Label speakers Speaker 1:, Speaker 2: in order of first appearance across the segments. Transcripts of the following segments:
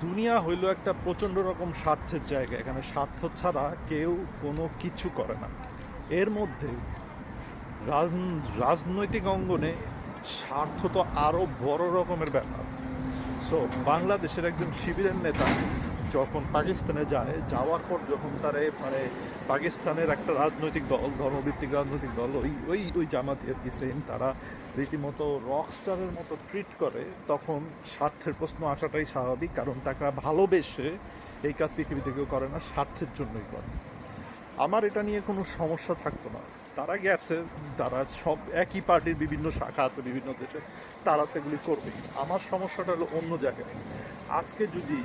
Speaker 1: দুনিয়া হইল একটা প্রচণ্ড রকম স্বার্থের জায়গা। এখানে স্বার্থ ছাড়া কেউ কোনো কিছু করে না। এর মধ্যে রাজনৈতিক অঙ্গনে স্বার্থ তো আরও বড় রকমের ব্যাপার। সো বাংলাদেশের একজন শিবিরের নেতা যখন পাকিস্তানে যায়, যাওয়ার পর যখন তারা পাকিস্তানের একটা রাজনৈতিক দল, ধর্মভিত্তিক রাজনৈতিক দল, ওই ওই ওই জামাতিয়াত সেম, তারা রীতিমতো রকস্টারের মতো ট্রিট করে, তখন স্বার্থের প্রশ্ন আসাটাই স্বাভাবিক। কারণ তারা ভালোবেসে এই কাজ পৃথিবীতে কেউ করে না, স্বার্থের জন্যই করে। আমার এটা নিয়ে কোনো সমস্যা থাকতো না। তারা গেছে, তারা সব একই পার্টির বিভিন্ন শাখা আছে বিভিন্ন দেশে, তারা তো এগুলি করবেই। আমার সমস্যাটা হলো অন্য জায়গায়। আজকে যদি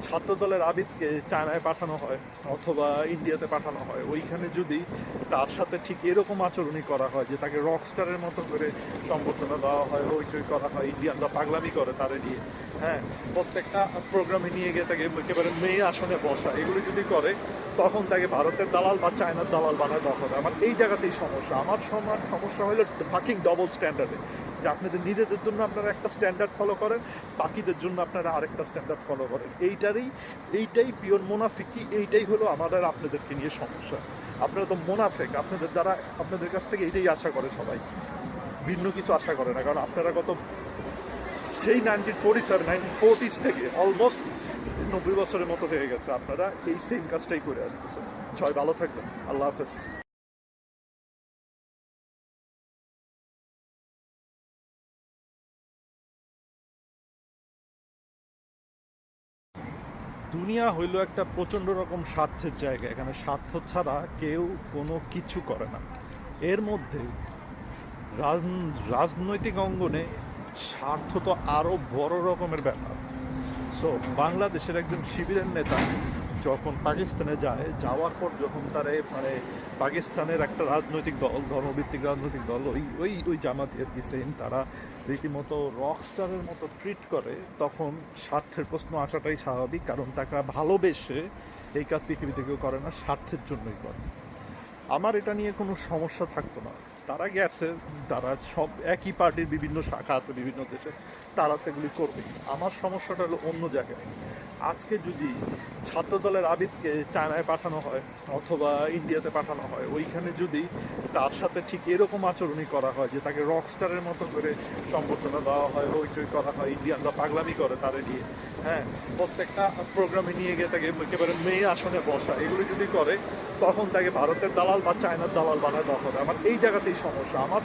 Speaker 1: ছাত্রদলের আবিদকে চায়নায় পাঠানো হয় অথবা ইন্ডিয়াতে পাঠানো হয়, ওইখানে যদি তার সাথে ঠিক এরকম আচরণই করা হয় যে তাকে রকস্টারের মতো করে সম্বর্ধনা দেওয়া হয়, হইচই করা হয়, ইন্ডিয়ানরা পাগলামি করে তারে নিয়ে, হ্যাঁ, প্রত্যেকটা প্রোগ্রামে নিয়ে গিয়ে তাকে একেবারে মেয়ে আসনে বসা, এগুলি যদি করে, তখন তাকে ভারতের দালাল বা চায়নার দালাল বানায় দেওয়া হবে। আমার এই জায়গাতেই সমস্যা। আমার সমস্যা হলো ফাকিং ডবল স্ট্যান্ডার্ডে, যে আপনাদের নিজেদের জন্য আপনারা একটা স্ট্যান্ডার্ড ফলো করেন, বাকিদের জন্য আপনারা আরেকটা স্ট্যান্ডার্ড ফলো করেন। এইটাই পিওর মোনাফিকি। এইটাই হলো আমাদের আপনাদেরকে নিয়ে সমস্যা। আপনারা তো মোনাফেক, আপনাদের দ্বারা আপনাদের কাছ থেকে এইটাই আশা করে সবাই, ভিন্ন কিছু আশা করে না। কারণ আপনারা সেই 1940s থেকে অলমোস্ট 90 বছরের মতো হয়ে গেছে আপনারা এই সেম কাজটাই করে আসতেছেন। সবাই ভালো থাকবেন। আল্লাহ হাফেজ। দুনিয়া হইল একটা প্রচণ্ড রকম স্বার্থের জায়গা। এখানে স্বার্থ ছাড়া কেউ কোনো কিছু করে না। এর মধ্যে রাজনৈতিক অঙ্গনে স্বার্থ তো আরও বড় রকমের ব্যাপার। সো বাংলাদেশের একজন শিবিরের নেতা যখন পাকিস্তানে যায়, যাওয়ার পর যখন তারা পাকিস্তানের একটা রাজনৈতিক দল, ধর্মভিত্তিক রাজনৈতিক দল, ওই ওই ওই জামাতিয়াত সেম, তারা রীতিমতো রকস্টারের মতো ট্রিট করে, তখন স্বার্থের প্রশ্ন আসাটাই স্বাভাবিক। কারণ তারা ভালোবেসে এই কাজ পৃথিবীতে কেউ করে না, স্বার্থের জন্যই করে। আমার এটা নিয়ে কোনো সমস্যা থাকতো না। তারা গেছে, তারা সব একই পার্টির বিভিন্ন শাখা আছে বিভিন্ন দেশে, তারা তো এগুলি করবেই। আমার সমস্যাটা হলো অন্য জায়গায়। আজকে যদি ছাত্রদলের আবিদকে চায়নায় পাঠানো হয় অথবা ইন্ডিয়াতে পাঠানো হয়, ওইখানে যদি তার সাথে ঠিক এরকম আচরণই করা হয় যে তাকে রকস্টারের মতো করে সম্বর্ধনা দেওয়া হয়, হইচই করা হয়, ইন্ডিয়ানরা পাগলামি করে তারে নিয়ে, হ্যাঁ, প্রত্যেকটা প্রোগ্রামে নিয়ে গিয়ে তাকে একেবারে মেয়ে আসনে বসা, এগুলি যদি করে, তখন তাকে ভারতের দালাল বা চায়নার দালাল বানায় দেওয়া হবে। আমার এই জায়গাতেই সমস্যা। আমার